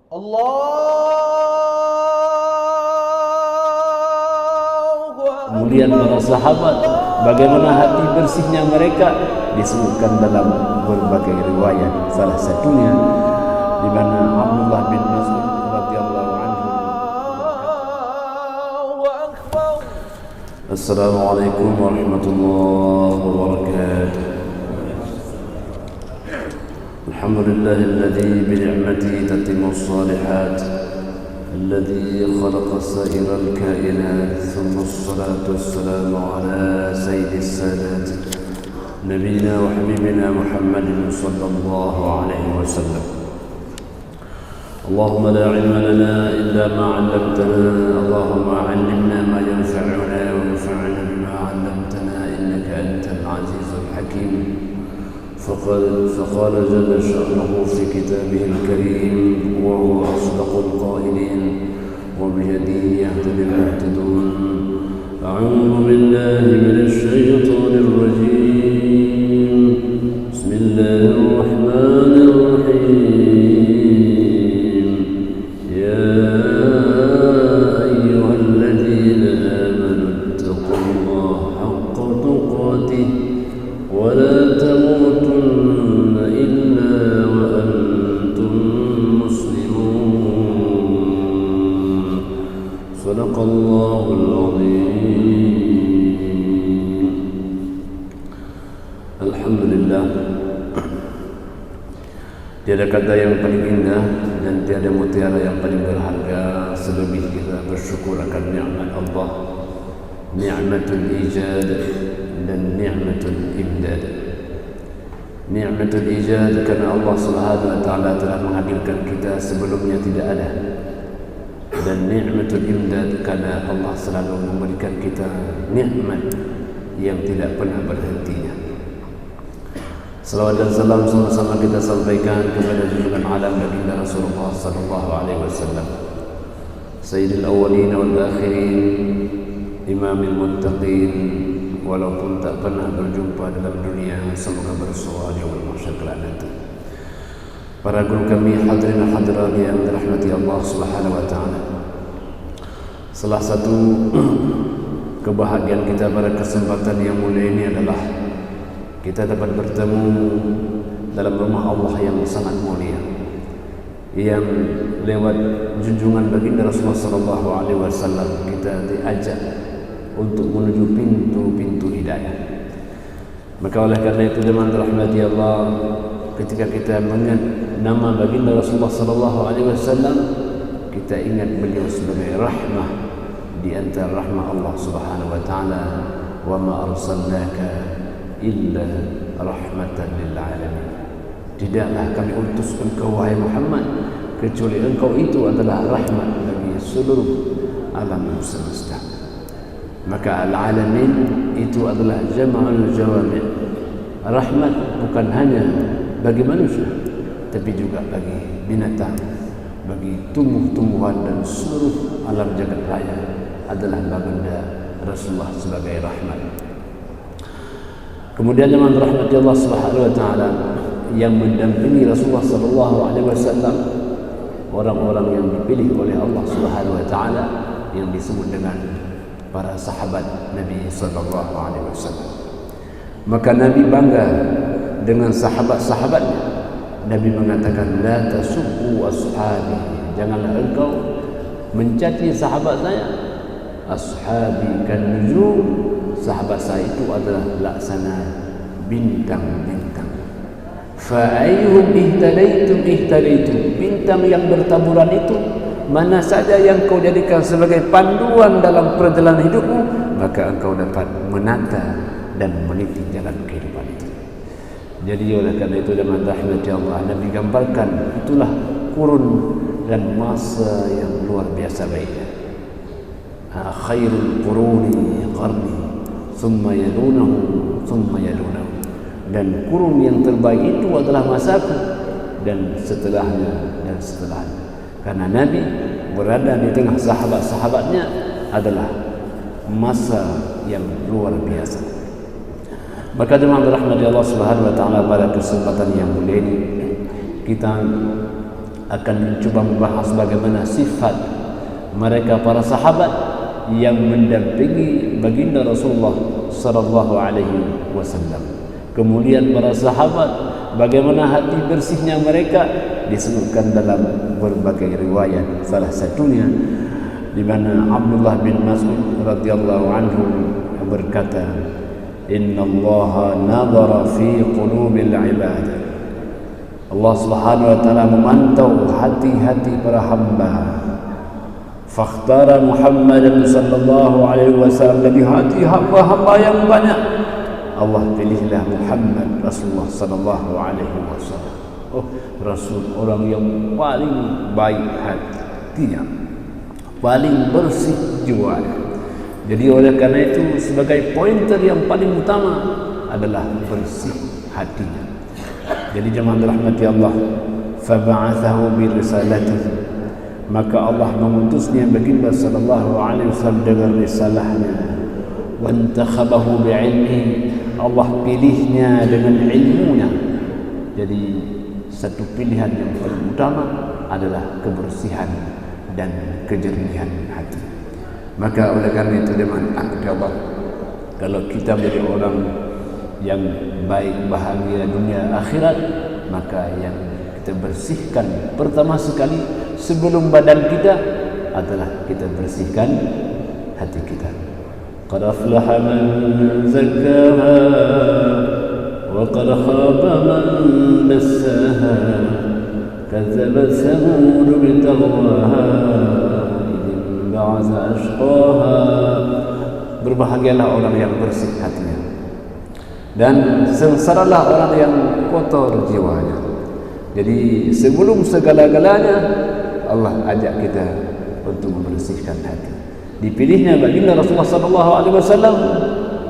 Kemudian para sahabat, bagaimana hati bersihnya mereka disebutkan dalam berbagai riwayat. Salah satunya di mana Abdullah bin Mas'ud radhiyallahu anhu berkata, Assalamualaikum warahmatullahi wabarakatuh. Alhamdulillahilladzi bi ni'matihi tatimmu shalihat, alladzi khalaqa sa'iral kainat, thumma assalatu wassalamu ala sayyidis sadat nabiyina wa habibina Muhammadin sallallahu alaihi wasallam. Allahumma la ilma lana illa ma 'allamtana, Allahumma 'allimna ma yanfa'una wanfa'na bima 'allamtana innaka antal azizul hakim. فقال جل شأنه في كتابه الكريم وهو أصدق القائلين وبيده يهتدي المهتدون. أعوذ بالله من الشيطان الرجيم. بسم الله الرحمن الرحيم. يا أيها الذين آمنوا اتقوا الله حق تقاته ولا تموتن إلا وأنتم مسلمون. صدق الله العظيم. Alhamdulillah, tiada kata yang paling indah dan tiada mutiara yang paling berharga selebih kita bersyukur akan nikmat Allah, nikmatul ijad dan ni'matul imdad. Ni'matul ijad karena Allah Subhanahu wa taala telah menghadirkan kita sebelumnya tidak ada. Dan ni'matul imdad karena Allah selalu memberikan kita nikmat yang tidak pernah berhentinya. Salawat dan salam sama-sama kita sampaikan kepada junjungan alam baginda Rasulullah sallallahu alaihi wasallam, Sayyidil awwalin wal akhirin, Imamil muttaqin, walaupun tak pernah berjumpa dalam dunia, semoga bersua di yaumul mahsyar kelak nanti. Para guru kami, hadirin hadirat yang dirahmati Allah Subhanahu wa taala. Salah satu kebahagiaan kita pada kesempatan yang mulia ini adalah kita dapat bertemu dalam rumah Allah yang sangat mulia, yang lewat junjungan baginda Rasulullah sallallahu alaihi wasallam kita diajak untuk menuju pintu-pintu hidayah. Maka oleh karena itu jemaah rahmati Allah, ketika kita mengingat nama baginda Rasulullah sallallahu alaihi wasallam, kita ingat beliau sebagai rahmah di antara rahmah Allah Subhanahu wa taala. Wa ma arsalnaka illa rahmatan lil alamin. Tidaklah kami utus engkau wahai Muhammad kecuali engkau itu adalah rahmat bagi seluruh alam semesta. Maka al-alamin itu adalah jama'ul jawami'. Rahmat bukan hanya bagi manusia, tapi juga bagi binatang, bagi tumbuh-tumbuhan dan seluruh alam jagat raya adalah baginda Rasulullah sebagai rahmat. Kemudian zaman rahmat Allah Subhanahu wa taala yang mendampingi Rasulullah sallallahu alaihi wasallam, orang-orang yang dipilih oleh Allah Subhanahu wa taala yang disebut dengan para sahabat Nabi sallallahu alaihi wasallam. Maka Nabi bangga dengan sahabat-sahabatnya. Nabi mengatakan, la tasubbu ashabi, janganlah engkau mencaci sahabat saya. Ashabi kan nujum, sahabat saya itu adalah laksana bintang-bintang. Fa ayyuhum ihtadaitum ihtadaitum, bintang yang bertaburan itu mana saja yang kau jadikan sebagai panduan dalam perjalanan hidupmu, maka engkau dapat menata dan meniti jalan kehidupan itu. Jadi oleh karena itu dalam rahmat Allah, Nabi gambarkan itulah kurun dan masa yang luar biasa baiknya. Khairul quruni qarni, thumma yalunahu, thumma yalunahu. Dan kurun yang terbaik itu adalah masaku, dan setelahnya dan setelahnya. Karena Nabi berada di tengah sahabat-sahabatnya adalah masa yang luar biasa. Maka jemaah rahmati Allah Subhanahu wa taala, pada kesempatan yang mulia ini kita akan mencoba membahas bagaimana sifat mereka para sahabat yang mendampingi baginda Rasulullah sallallahu alaihi wasallam. Kemudian para sahabat, bagaimana hati bersihnya mereka disebutkan dalam berbagai riwayat. Salah satunya di mana Abdullah bin Mas'ud radhiyallahu anhu berkata, "Inna Allah nadhara fi qulubil ibad." Allah Subhanahu wa taala memantau hati-hati para hamba. Fakhtara Muhammadan sallallahu alaihi wasallam, dari hati hamba-hamba yang banyak Allah pilihlah Muhammad Rasulullah sallallahu alaihi wasallam. Oh, Rasul, orang yang paling baik hatinya, paling bersih jiwanya. Jadi oleh karena itu sebagai pointer yang paling utama adalah bersih hatinya. Jadi jemaah rahmati Allah, fab'athahu bi risalatihi, maka Allah mengutusnya baginda sallallahu alaihi wasallam dengan risalahnya. Wa antakhabahu bi ilmihi, Allah pilihnya dengan ilmunya. Jadi satu pilihan yang paling utama adalah kebersihan dan kejernihan hati. Maka oleh karena itu Allah, kalau kita menjadi orang yang baik, bahagia dunia akhirat, maka yang kita bersihkan pertama sekali sebelum badan kita adalah kita bersihkan hati kita. Qad aflaha man zakkaha wa qad khaba man dassaha, kazzabat samud bitagwaha idh ba'atha ashqaha. Berbahagialah orang yang bersih hatinya, dan sengsaralah orang yang kotor jiwanya. Jadi sebelum segala-galanya Allah ajak kita untuk membersihkan hati. Dipilihnya baginda Rasulullah sallallahu alaihi wasallam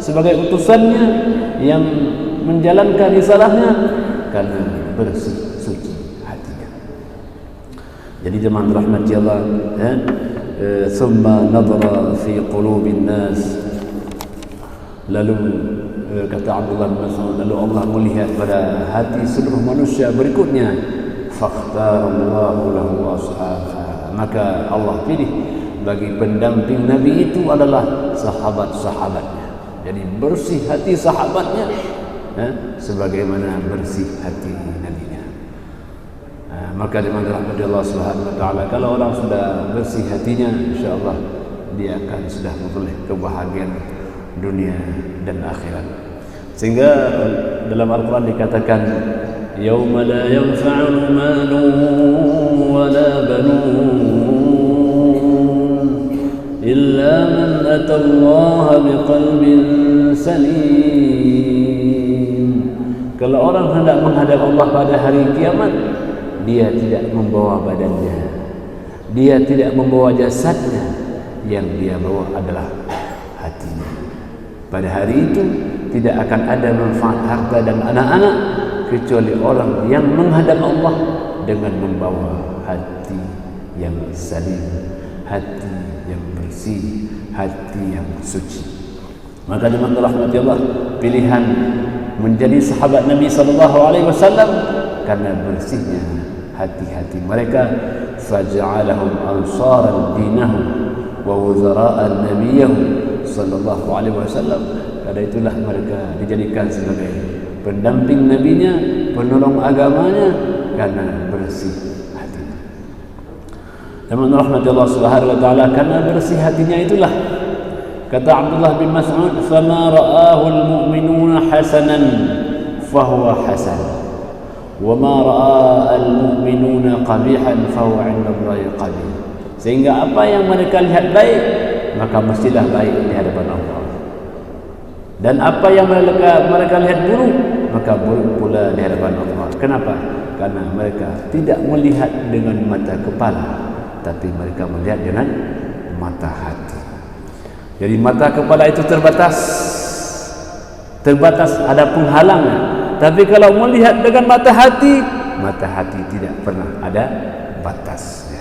sebagai utusannya yang menjalankan risalahnya karena bersih suci hatinya. Jadi jemaah rahmati Allah, thumma nadhara fi qulubin nas, lalu kata Abdullah bin Mas'ud, lalu Allah melihat pada hati seluruh manusia berikutnya. Fakhtarallahu lahu ashabahu, maka Allah pilih bagi pendamping Nabi itu adalah sahabat-sahabatnya. Jadi bersih hati sahabatnya sebagaimana bersih hati Nabi-Nya. Maka dengan rahmat Allah Subhanahu wa taala, kalau orang sudah bersih hatinya, insyaallah dia akan sudah memperoleh kebahagiaan dunia dan akhirat. Sehingga dalam Al-Quran dikatakan, yauma la yanfa'u malun wa la banun illa man atallaha biqalbin salim. Kalau orang hendak menghadap Allah pada hari kiamat, dia tidak membawa badannya, dia tidak membawa jasadnya, yang dia bawa adalah hatinya. Pada hari itu tidak akan ada manfaat harta dan anak-anak kecuali orang yang menghadap Allah dengan membawa hati yang salim, hati yang bersih, hati yang suci. Maka dengan rahmat Allah, pilihan menjadi sahabat Nabi sallallahu alaihi wasallam karena bersihnya hati-hati mereka. Faj'alahum ansaran dinahum wa wuzara'an nabiyahum sallallahu alaihi wasallam. Karena itulah mereka dijadikan sebagai pendamping nabinya, penolong agamanya, karena bersih hatinya. Dan rahmat Allah Subhanahu wa taala, karena bersih hatinya itulah kata Abdullah bin Mas'ud, "Fama ra'ahu al-mu'minuna hasanan fahuwa hasan, wa ma ra'a al-mu'minuna qabihan fahuwa 'inda Allahi qabih." Sehingga apa yang mereka lihat baik, maka mestilah baik di hadapan Allah. Dan apa yang mereka lihat buruk, maka buruk pula di hadapan Allah. Kenapa? Karena mereka tidak melihat dengan mata kepala, tapi mereka melihat dengan mata hati. Jadi mata kepala itu terbatas ada penghalangnya. Tapi kalau melihat dengan mata hati tidak pernah ada batasnya.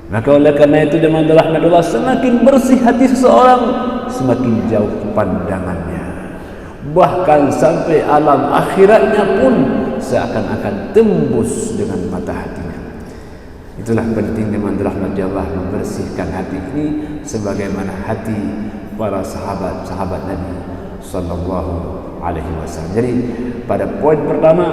Maka oleh karena itu dengan rahmat Allah, semakin bersih hati seseorang, semakin jauh pandangannya. Bahkan sampai alam akhiratnya pun seakan-akan tembus dengan mata hatinya. Itulah pentingnya dirahmati Allah membersihkan hati ini sebagaimana hati para sahabat Nabi sallallahu alaihi wasallam. Jadi pada poin pertama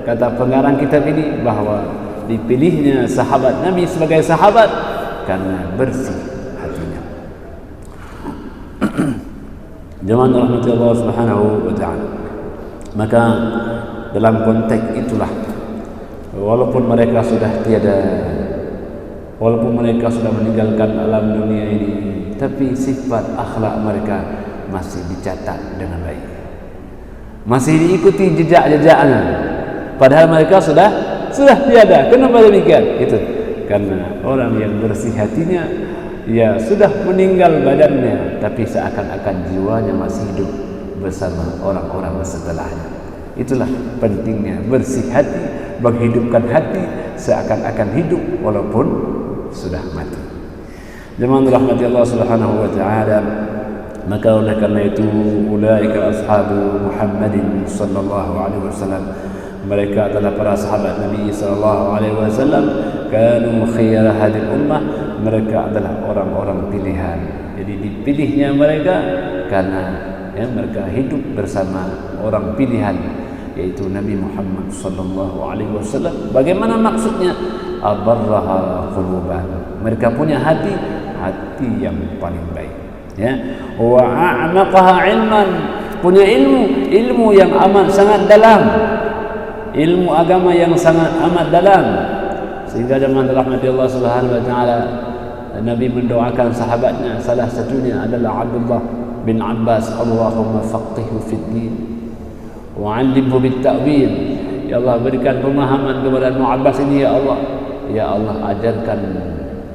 kata pengarang kitab ini bahwa dipilihnya sahabat Nabi sebagai sahabat karena bersih hatinya. Jemaah rahmati Allah Subhanahu wa taala. Maka dalam konteks itulah walaupun mereka sudah meninggalkan alam dunia ini, tapi sifat akhlak mereka masih dicatat dengan baik, masih diikuti jejak-jejaknya, padahal mereka sudah tiada. Kenapa demikian? Itu karena orang yang bersih hatinya, ya sudah meninggal badannya, tapi seakan-akan jiwanya masih hidup bersama orang-orang setelahnya. Itulah pentingnya bersih hati, menghidupkan hati seakan-akan hidup walaupun sudah mati. Jemaah rahmati Allah Subhanahu wa taala, maka oleh karena itu ulaika ashabu Muhammadin sallallahu alaihi wasallam, mereka adalah para sahabat Nabi sallallahu alaihi wasallam, kanu khiyar hadhihi ummah, mereka adalah orang-orang pilihan. Jadi dipilihnya mereka karena mereka hidup bersama orang pilihan, yaitu Nabi Muhammad sallallahu alaihi wasallam. Bagaimana maksudnya? Abarraha quluban, mereka punya hati yang paling baik, ya. Wa a'maqaha ilman, punya ilmu yang amat sangat dalam, ilmu agama yang sangat amat dalam, sehingga zaman rahmati Allah Subhanahu wa taala Nabi mendoakan sahabatnya, salah satunya adalah Abdullah bin Abbas, Allahumma faqihhu fid din wa 'allimhu bit ta'wil. Ya Allah, berikan pemahaman kepada Ibnu Abbas ini, ya Allah. Ya Allah, ajarkan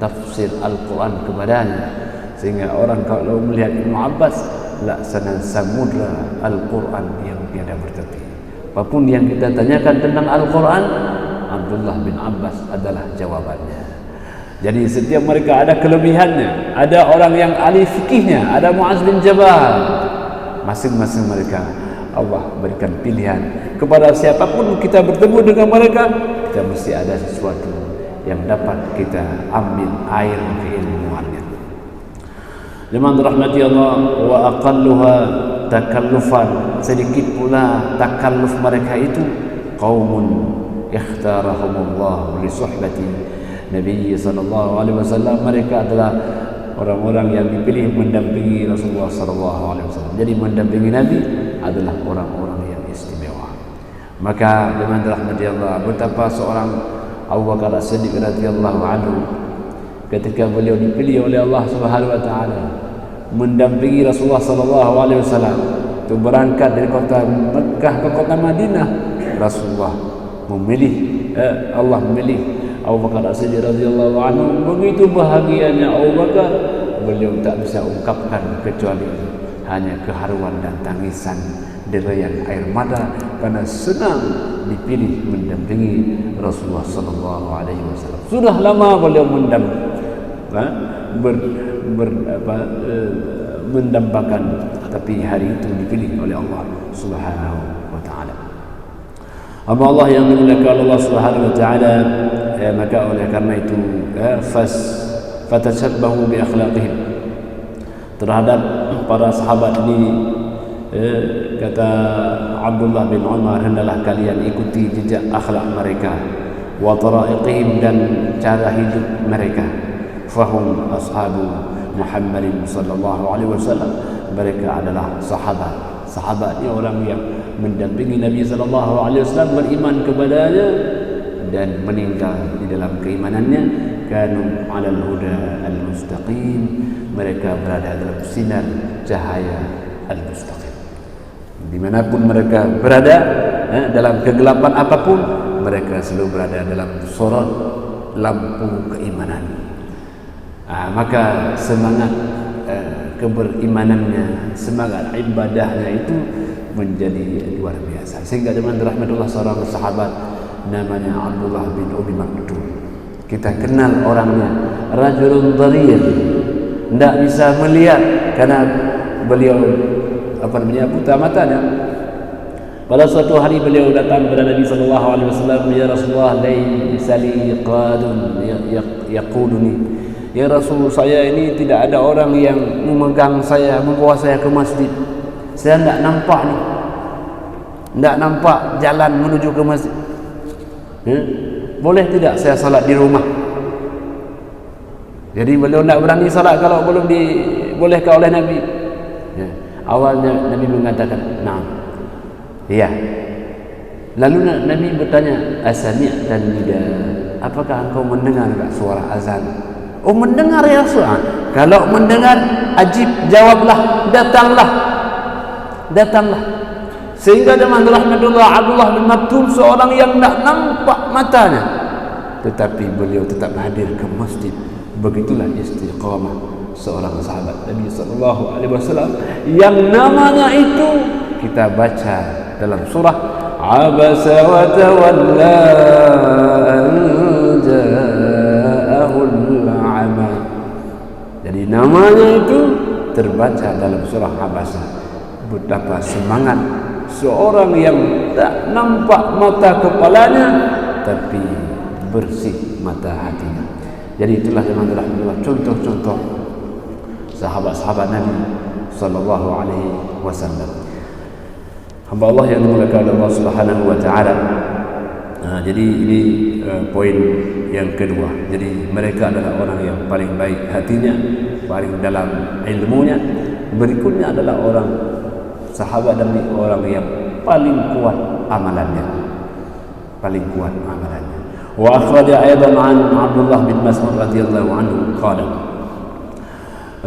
tafsir Al-Quran kepadanya, sehingga orang kalau melihat Ibnu Abbas laksana samudra Al-Quran yang tiada bertepi. Apapun yang kita tanyakan tentang Al-Quran, Abdullah bin Abbas adalah jawabannya. Jadi setiap mereka ada kelebihannya. Ada orang yang ahli fikihnya, ada Muaz bin Jabal. Masing-masing mereka Allah berikan pilihan. Kepada siapapun kita bertemu dengan mereka, kita mesti ada sesuatu yang dapat kita ambil air keilmuannya. Jemaah rahmati Allah, wa aqalluha takallufan, sedikit pula takalluf mereka itu qaumun ikhtarahumullah li suhbati Nabi sallallahu alaihi wasallam. Mereka adalah orang-orang yang dipilih mendampingi Rasulullah sallallahu alaihi wasallam. Jadi mendampingi Nabi adalah orang-orang yang istimewa. Maka dengan rahmat Allah, betapa seorang Abu Bakar As-Siddiq radhiyallahu anhu ketika beliau dipilih oleh Allah Subhanahu wa taala mendampingi Rasulullah sallallahu alaihi wasallam itu berangkat dari kota Mekah ke kota Madinah, Rasulullah Allah memilih Abu Bakar As-Siddiq radhiyallahu anhu. Begitu bahagianya Abu Bakar, beliau tak bisa ungkapkan kecuali hanya keharuan dan tangisan, derayan air mata karena senang dipilih mendampingi Rasulullah sallallahu alaihi wasallam. Sudah lama beliau mendambakan, tapi hari itu dipilih oleh Allah Subhanahu wa taala. Amma Allah yang dimuliakan Allah Subhanahu wa taala, maka oleh karena itu fatashabbahu bi akhlaqihim, terhadap para sahabat ini kata Abdullah bin Umar, hendaklah kalian ikuti jejak akhlak mereka, wa tara'iqihim, dan cara hidup mereka. Fahum ashabu Muhammadin sallallahu alaihi wasallam, mereka adalah sahabatnya, orang yang mendampingi Nabi sallallahu alaihi wasallam, beriman kepadanya dan meninggal di dalam keimanannya. Kanu 'alal huda al-mustaqim, mereka berada dalam sinar cahaya al-mustaqim. Dimanapun mereka berada, dalam kegelapan apapun, mereka selalu berada dalam sorot lampu keimanan. Maka semangat keberimanannya, semangat ibadahnya itu menjadi luar biasa. Sehingga dengan rahmatullah seorang sahabat namanya Abdullah bin Umi Maktum, kita kenal orangnya, rajulun dharir, tidak bisa melihat karena beliau buta matanya. Pada suatu hari beliau datang kepada Nabi sallallahu alaihi wasallam, "Ya Rasulullah, laisa li qadun yaquduni." Ya Rasul, saya ini tidak ada orang yang memegang saya, membawa saya ke masjid. Saya tidak nampak nih. Tidak nampak jalan menuju ke masjid. Boleh tidak saya salat di rumah? Jadi beliau tidak berani salat kalau belum dibolehkan oleh Nabi. Awalnya Nabi mengatakan, "Na'am." Ya. Lalu Nabi bertanya, "Asami' dan nida?" Apakah engkau mendengar tak suara azan? Oh, mendengar ya Rasul. Kalau mendengar, ajib, jawablah, datanglah. Datanglah. Sehingga zaman rahmatullah Abdullah bin Maktum, seorang yang tak nampak matanya, tetapi beliau tetap hadir ke masjid. Begitulah istiqamah seorang sahabat Nabi sallallahu alaihi wasallam yang namanya itu kita baca dalam surah Abasa wa tawalla an ja'ahul a'ma. Jadi namanya itu terbaca dalam surah Abasa. Betapa semangat seorang yang tak nampak mata kepalanya tapi bersih mata hatinya. Jadi itulah yang adalah contoh-contoh sahabat-sahabat Nabi sallallahu alaihi wasallam. Hamba Allah yang dimuliakan oleh Allah Subhanahu wa taala. Jadi ini poin yang kedua. Jadi mereka adalah orang yang paling baik hatinya, paling dalam ilmunya. Berikutnya adalah orang sahabat Nabi, orang yang paling kuat amalannya. Paling kuat amalannya. Wa akhraja aidan an Abdullah bin Mas'ud radhiyallahu anhu qala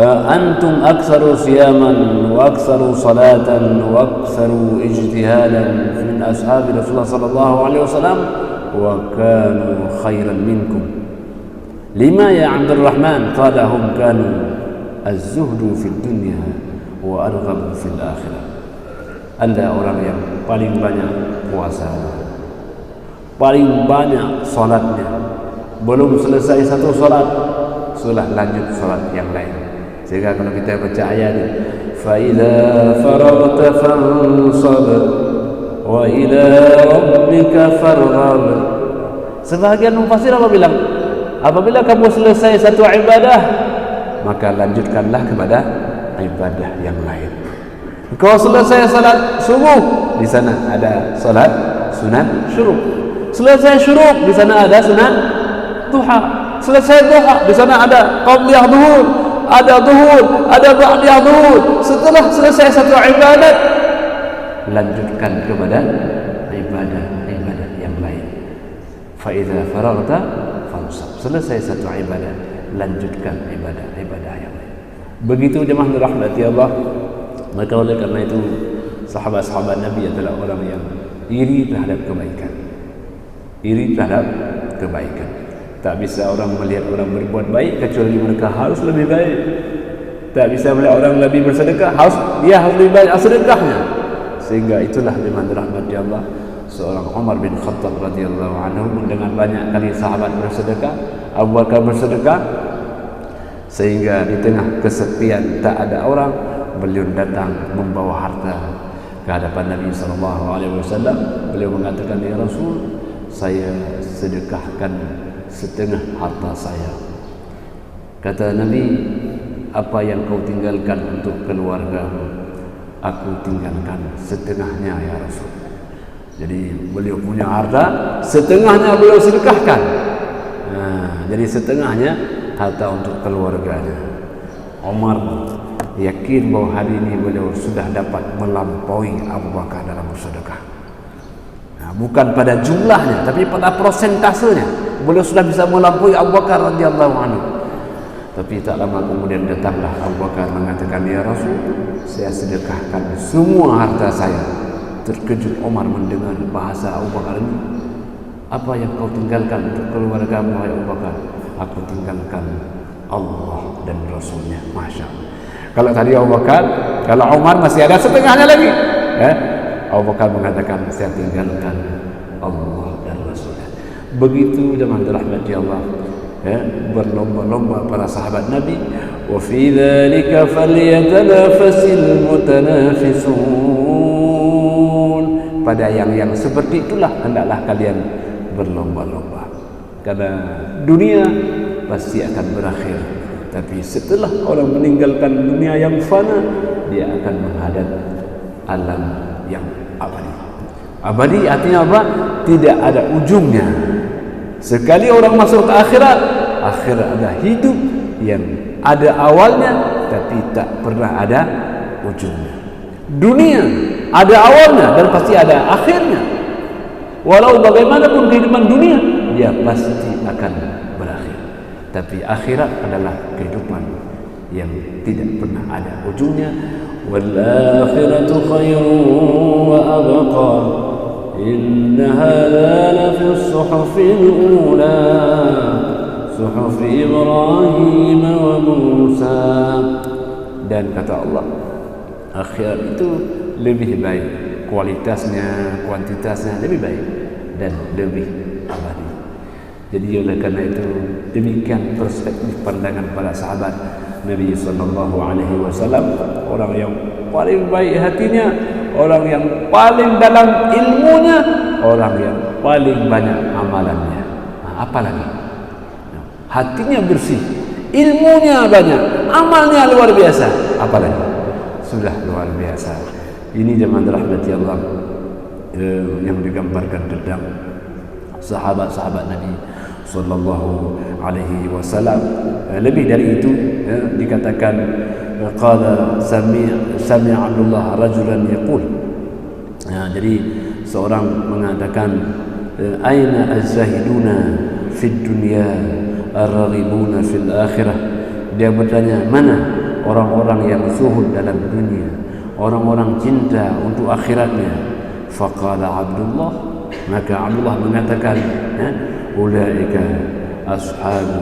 أنتم أكثر صياما وأكثر صلاة وأكثر اجتهادا من أصحاب رسول الله صلى الله عليه وسلم وكانوا خيرا منكم. لما يا عبد الرحمن؟ قال هم كانوا الزهد في الدنيا وأرغب في الآخرة. Anda orang yang paling banyak puasa, paling banyak salatnya. Belum selesai satu salat, sudah lanjut salat yang lain. Sehingga kalau kita baca ayat ini, فَإِذَا فَرَغْتَ فَانْصَبْ وَإِلَى رَبِّكَ فَارْغَبْ. Sebahagian mufassir apa bilang? Apabila kamu selesai satu ibadah, maka lanjutkanlah kepada ibadah yang lain. Kau selesai salat subuh, di sana ada salat sunat syuruk. Selesai syuruk, di sana ada sunat duha. Selesai duha, di sana ada qabliyah zuhur. Ada zuhur, ada ba'diyah zuhur. Setelah selesai satu ibadat, lanjutkan kepada ibadah yang lain. Fa idza faragta fansab. Selesai satu ibadah, lanjutkan ibadah yang lain. Begitu jemaah dirahmati Allah. Maka oleh karena itu sahabat-sahabat Nabi adalah orang yang iri terhadap kebaikan. Iri terhadap kebaikan. Tak bisa orang melihat orang berbuat baik kecuali mereka harus lebih baik. Tak bisa melihat orang lebih bersedekah, dia harus lebih banyak sedekahnya. Sehingga itulah dengan rahmat Allah, seorang Umar bin Khattab radhiyallahu anhu mendengar banyak kali sahabat bersedekah, Abu Bakar bersedekah, sehingga di tengah kesepian tak ada orang, beliau datang membawa harta ke hadapan Nabi sallallahu alaihi wasallam. Beliau mengatakan, "Ya Rasul, saya sedekahkan setengah harta saya." Kata Nabi, "Apa yang kau tinggalkan untuk keluargamu?" "Aku tinggalkan setengahnya ya Rasul." Jadi beliau punya harta, setengahnya beliau sedekahkan. Jadi setengahnya harta untuk keluarganya. Umar yakin bahwa hari ini beliau sudah dapat melampaui Abu Bakar dalam bersedekah. Bukan pada jumlahnya, tapi pada prosentasenya. Beliau sudah bisa melampaui Abu Bakar radhiyallahu anhu. Tapi tak lama kemudian datanglah Abu Bakar mengatakan, "Ya Rasul, saya sedekahkan semua harta saya." Terkejut Umar mendengar bahasa Abu Bakar ini. "Apa yang kau tinggalkan untuk keluargamu, wahai Abu Bakar?" "Aku tinggalkan Allah dan Rasulnya." Masya Allah. Kalau tadi Abu Bakar, kalau Umar masih ada setengahnya lagi. Abu Bakar mengatakan, "Saya tinggalkan Allah dan Rasulnya." Begitu jemaah dirahmati Allah, berlomba-lomba para sahabat Nabi. Wa fi dzalika falyatanafasil mutanafisun. pada yang seperti itulah hendaklah kalian berlomba-lomba. Karena dunia pasti akan berakhir, tapi setelah orang meninggalkan dunia yang fana, dia akan menghadap alam yang abadi. Abadi artinya apa? Tidak ada ujungnya. Sekali orang masuk ke akhirat, akhirat ada hidup yang ada awalnya tapi tak pernah ada ujungnya. Dunia ada awalnya dan pasti ada akhirnya. Walau bagaimanapun kehidupan dunia, dia pasti akan berakhir. Tapi akhirat adalah kehidupan yang tidak pernah ada ujungnya. Wal akhiratu khairun wa abqa. Inna hadha la fi as-suhufil ula. Suhuf Ibrahim wa Musa. Dan kata Allah, akhirat itu lebih baik, kualitasnya, kuantitasnya lebih baik dan lebih abadi. Jadi oleh karena itu demikian perspektif pandangan para sahabat Nabi sallallahu alaihi wasallam, orang yang paling baik hatinya, orang yang paling dalam ilmunya, orang yang paling banyak amalannya. Apalagi hatinya bersih, ilmunya banyak, amalnya luar biasa, apalagi sudah luar biasa. Ini zaman rahmati Allah yang digambarkan tentang sahabat-sahabat Nabi sallallahu alaihi wasallam. Lebih dari itu dikatakan qala sami'a Abdullah rajulan yaqul. Jadi seorang mengatakan aina az-zahiduna fid dunya ar-raghibuna fil akhirah. Dia bertanya, mana orang-orang yang zuhud dalam dunia, orang-orang cinta untuk akhiratnya. Faqala Abdullah, maka Abdullah mengatakan, ulaika ashabu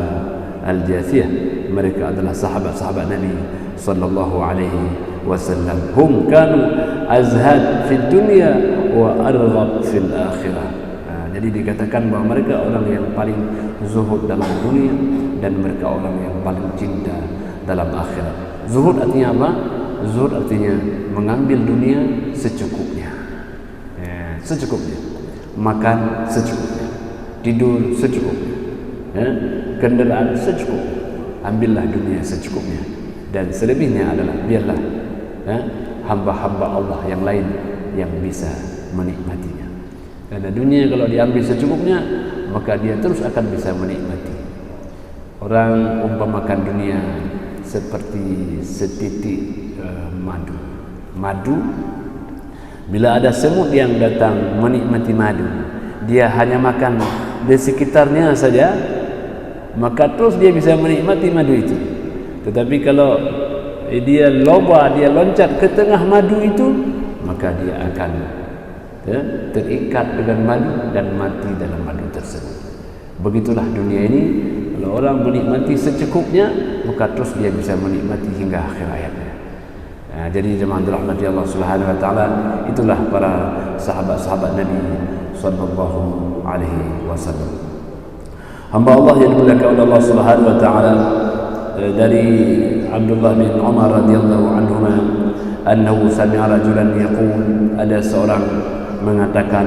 al-jathiyah, mereka adalah sahabat-sahabat Nabi sallallahu alaihi wasallam. Hum kanu azhad fid dunya wa arghab fil akhirah. Jadi dikatakan bahawa mereka orang yang paling zuhud dalam dunia dan mereka orang yang paling cinta dalam akhirat. Zuhud artinya apa? Zuhud artinya mengambil dunia secukupnya, secukupnya, makan secukupnya, tidur secukupnya, kendaraan secukupnya. Ambillah dunia secukupnya, dan selebihnya adalah biarlah hamba-hamba Allah yang lain yang bisa menikmatinya. Karena dunia kalau diambil secukupnya, maka dia terus akan bisa menikmati. Orang umpamakan dunia seperti setitik madu. Madu, bila ada semut yang datang menikmati madu, dia hanya makan di sekitarnya saja, maka terus dia bisa menikmati madu itu. Tetapi kalau dia loba, dia loncat ke tengah madu itu, maka dia akan terikat dengan madu dan mati dalam madu tersebut. Begitulah dunia ini. Kalau orang menikmati secukupnya, maka terus dia bisa menikmati hingga akhir hayatnya. Jadi jemaah dirahmati Allah Subhanahu wa taala, itulah para sahabat-sahabat Nabi sallallahu alaihi wasallam. Hamba Allah yang dimuliakan oleh Allah Subhanahu wa taala, dari Abdullah bin Umar radhiyallahu anhuma annahu sami'a rajulan yaqul, ada seorang mengatakan,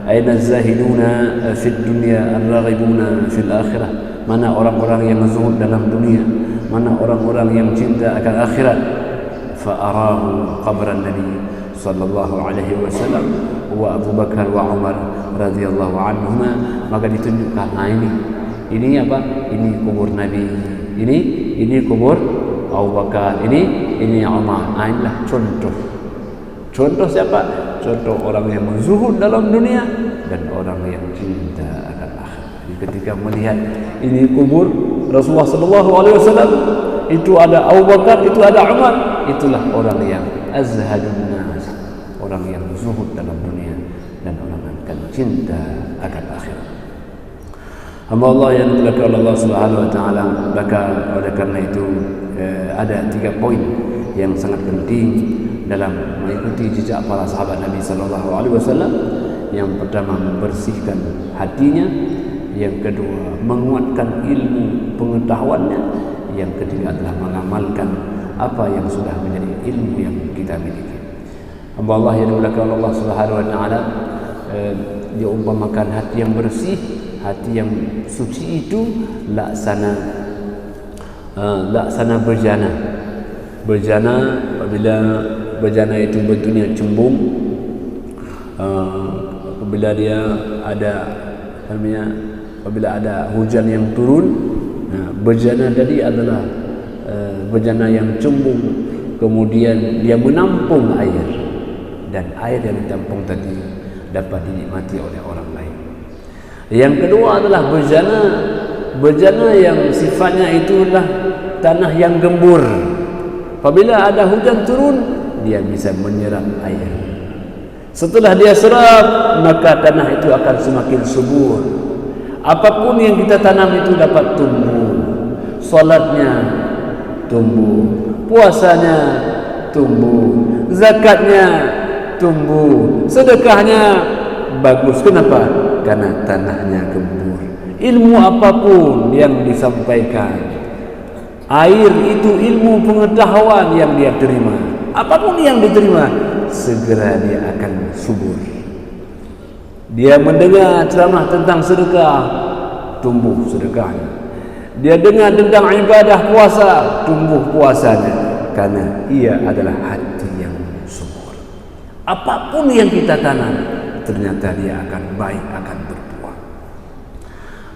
aina zahiduna fid dunya ar-raghibuna fil akhirah, mana orang-orang yang zuhud dalam dunia, mana orang-orang yang cinta akan akhirat. Fa arahu qabran Nabi sallallahu alaihi wasallam wa Abu Bakar wa Umar radhiyallahu anhuma, maka ditunjukkan, ini apa? Ini kubur Nabi, ini kubur Abu Bakar, ini Umar. Inilah contoh siapa? Contoh orang yang zuhud dalam dunia dan orang yang cinta akan akhirat. Ketika melihat ini kubur Rasulullah sallallahu alaihi wasallam, itu ada Abu Bakar, itu ada Umar, itulah orang yang azhadun nas, orang yang zuhud dalam dunia dan orang yang akan cinta akan akhirat. Hamba Allah yang dimuliakan oleh Allah Subhanahu wa taala, maka oleh karena itu ada 3 poin yang sangat penting dalam mengikuti jejak para sahabat Nabi sallallahu alaihi wasallam. Yang pertama, membersihkan hatinya. Yang kedua, menguatkan ilmu pengetahuannya. Yang ketiga adalah mengamalkan apa yang sudah menjadi ilmu yang kita miliki. Hamba Allah yang dimuliakan Allah Subhanahu wa taala, dia umpamakan hati yang bersih, hati yang suci itu laksana berjana. Apabila berjana itu bentuknya cembung, apabila dia ada apabila ada hujan yang turun, berjana tadi adalah berjana yang cembung, kemudian dia menampung air, dan air yang ditampung tadi dapat dinikmati oleh orang lain. Yang kedua adalah berjana yang sifatnya itulah tanah yang gembur. Apabila ada hujan turun, dia bisa menyerap air. Setelah dia serap, maka tanah itu akan semakin subur. Apapun yang kita tanam itu dapat tumbuh. Salatnya tumbuh, puasanya tumbuh, zakatnya tumbuh, sedekahnya bagus. Kenapa? Karena tanahnya gembur. Ilmu apapun yang disampaikan, air itu ilmu pengetahuan yang dia terima. Apapun yang diterima, segera dia akan subur. Dia mendengar ceramah tentang sedekah, tumbuh sedekahnya. Dia dengar tentang ibadah puasa, tumbuh puasanya, karena ia adalah hati yang subur. Apapun yang kita tanam, ternyata dia akan baik, akan berbuah.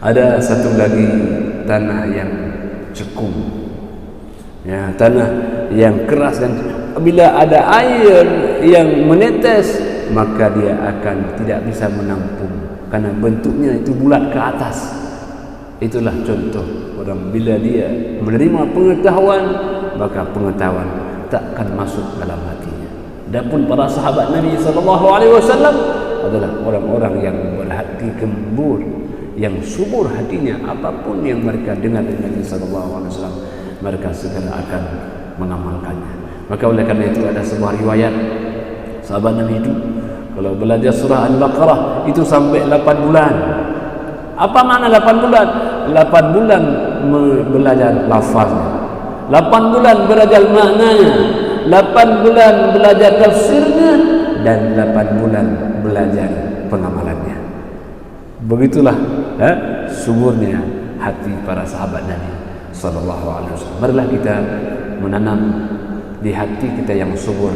Ada satu lagi tanah yang cekung, ya, tanah yang keras, dan bila ada air yang menetes, maka dia akan tidak bisa menampung karena bentuknya itu bulat ke atas. Itulah contoh orang bila dia menerima pengetahuan, maka pengetahuan takkan masuk dalam hatinya. Adapun para sahabat Nabi SAW adalah orang-orang yang berhati gembur, yang subur hatinya. Apapun yang mereka dengar dari Nabi SAW, mereka segera akan mengamalkannya. Maka oleh karena itu ada sebuah riwayat sahabat Nabi itu kalau belajar surah Al-Baqarah itu sampai 8 bulan. Apa makna 8 bulan? 8 bulan belajar lafaznya, 8 bulan belajar maknanya, 8 bulan belajar tafsirnya, dan 8 bulan belajar pengamalannya. Begitulah suburnya hati para sahabat Nabi sallallahu alaihi wasallam. Marilah kita menanam di hati kita yang subur.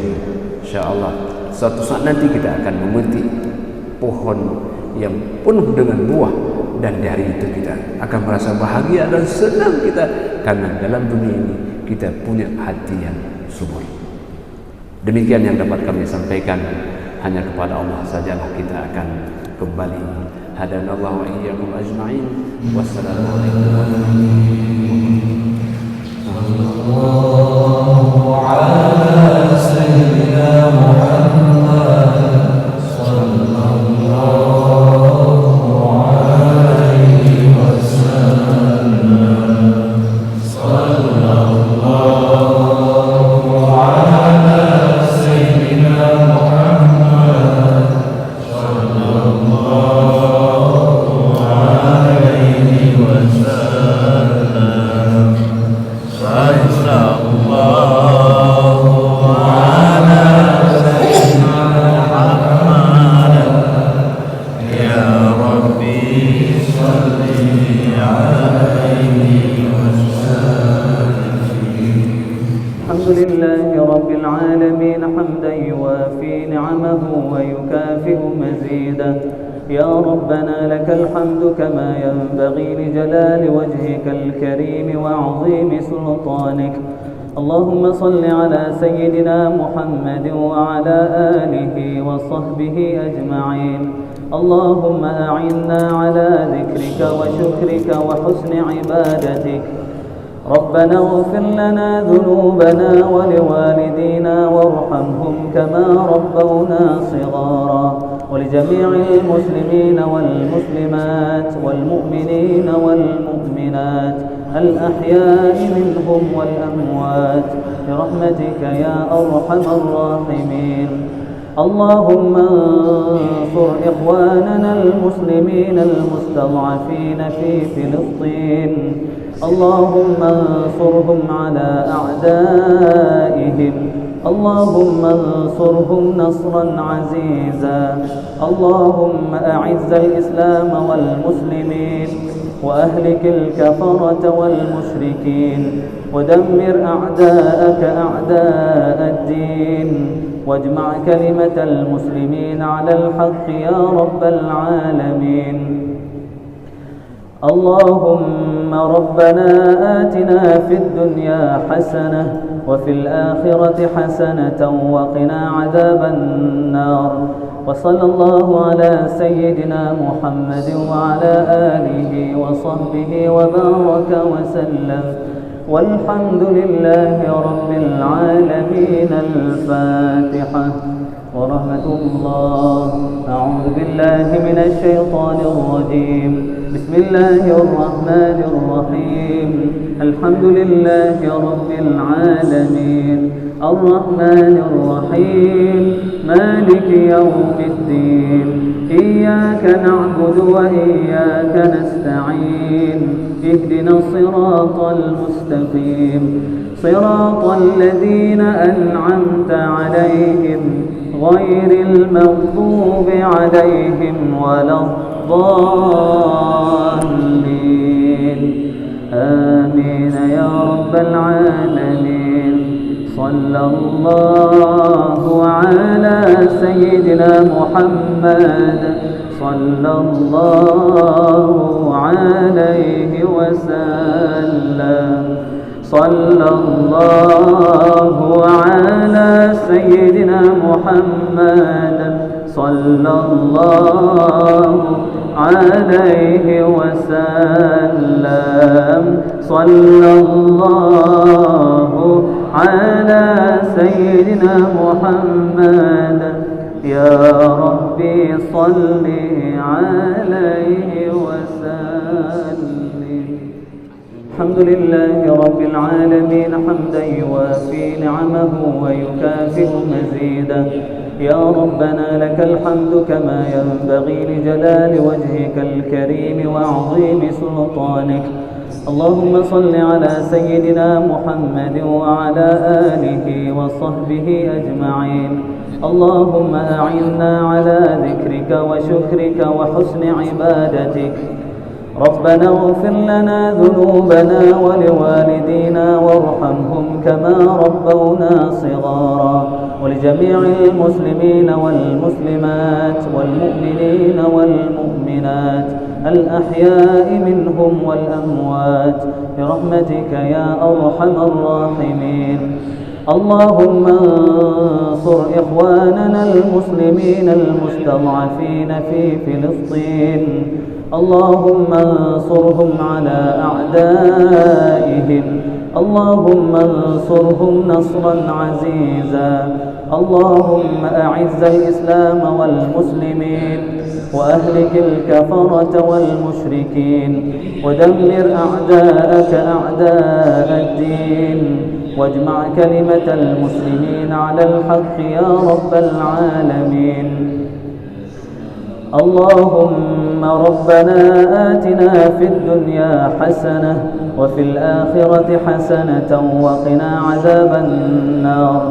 Insyaallah suatu saat nanti kita akan memetik pohon yang penuh dengan buah, dan dari itu kita akan merasa bahagia dan senang kita, karena dalam dunia ini kita punya hati yang subur. Demikian yang dapat kami sampaikan. Hanya kepada Allah sajalah kita akan kembali. Hadanallahu wa iyyakum ajma'in. Wassalamualaikum warahmatullahi يا ربنا لك الحمد كما ينبغي لجلال وجهك الكريم وعظيم سلطانك. اللهم صل على سيدنا محمد وعلى آله وصحبه أجمعين. اللهم أعنا على ذكرك وشكرك وحسن عبادتك. ربنا اغفر لنا ذنوبنا ولوالدينا وارحمهم كما ربونا صغارا، ولجميع المسلمين والمسلمات والمؤمنين والمؤمنات الأحياء منهم والأموات برحمتك يا أرحم الراحمين. اللهم انصر إخواننا المسلمين المستضعفين في فلسطين. اللهم انصرهم على أعدائهم اللهم انصرهم نصرا عزيزا. اللهم أعز الإسلام والمسلمين وأهلك الكفرة والمشركين ودمر أعداءك أعداء الدين واجمع كلمة المسلمين على الحق يا رب العالمين. اللهم ربنا آتنا في الدنيا حسنة وفي الآخرة حسنة وقنا عذاب النار. وصلى الله على سيدنا محمد وعلى آله وصحبه وبارك وسلم والحمد لله رب العالمين. الفاتحة. ورحمة الله. أعوذ بالله من الشيطان الرجيم. بسم الله الرحمن الرحيم. الحمد لله رب العالمين الرحمن الرحيم مالك يوم الدين. إياك نعبد وإياك نستعين. اهدنا الصراط المستقيم صراط الذين أنعمت عليهم غير المغضوب عليهم ولا الضالين. آمين يا رب العالمين. صلى الله على سيدنا محمد صلى الله عليه وسلم. صلى الله على سيدنا محمد صلى الله عليه وسلم. صلى الله على سيدنا محمد يا ربي صل عليه وسلم. الحمد لله رب العالمين حمدا يوافي نعمه ويكافئ مزيدا. يا ربنا لك الحمد كما ينبغي لجلال وجهك الكريم وعظيم سلطانك. اللهم صل على سيدنا محمد وعلى آله وصحبه أجمعين. اللهم أعنا على ذكرك وشكرك وحسن عبادتك. ربنا اغفر لنا ذنوبنا ولوالدينا وارحمهم كما ربونا صغارا. ولجميع المسلمين والمسلمات والمؤمنين والمؤمنات الأحياء منهم والأموات برحمتك يا أرحم الراحمين. اللهم انصر إخواننا المسلمين المستضعفين في فلسطين. اللهم انصرهم على أعدائهم. اللهم انصرهم نصرا عزيزا. اللهم أعز الإسلام والمسلمين وأهلك الكفرة والمشركين ودمر أعداءك أعداء الدين واجمع كلمة المسلمين على الحق يا رب العالمين. اللهم ربنا آتنا في الدنيا حسنة وفي الآخرة حسنة وقنا عذاب النار.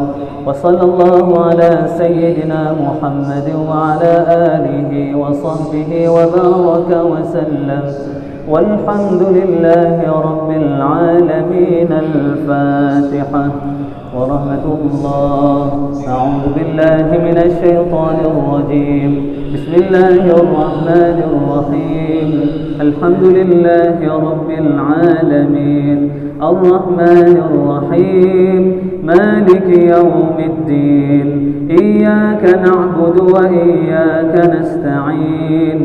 وصلى الله على سيدنا محمد وعلى آله وصحبه وبارك وسلم والحمد لله رب العالمين. الفاتحة. ورحمة الله. أعوذ بالله من الشيطان الرجيم. بسم الله الرحمن الرحيم. الحمد لله رب العالمين الرحمن الرحيم مالك يوم الدين. إياك نعبد وإياك نستعين.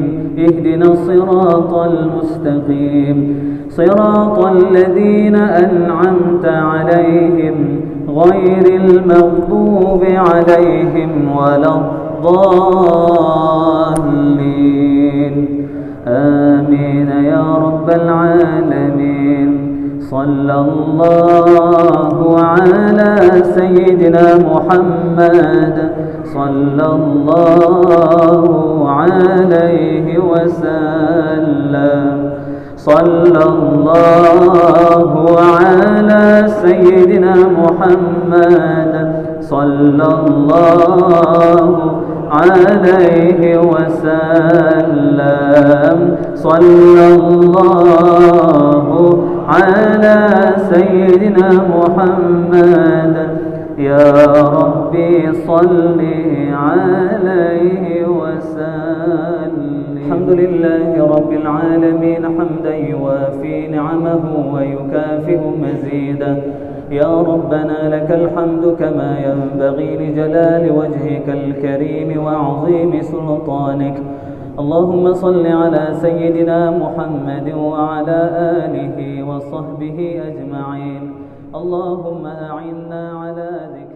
اهدنا الصراط المستقيم صراط الذين أنعمت عليهم غير المغضوب عليهم ولا الضالين. آمين يا رب العالمين. صلى الله على سيدنا محمد صلى الله عليه وسلم. صلى الله على سيدنا محمد صلى الله عليه وسلم صلى الله على سيدنا محمد يا ربي صل عليه وسلم. الحمد لله رب العالمين حمدا يوافي نعمه ويكافئ مزيدا. يا ربنا لك الحمد كما ينبغي لجلال وجهك الكريم وعظيم سلطانك. اللهم صل على سيدنا محمد وعلى آله وصحبه أجمعين. اللهم أعنا على ذكرك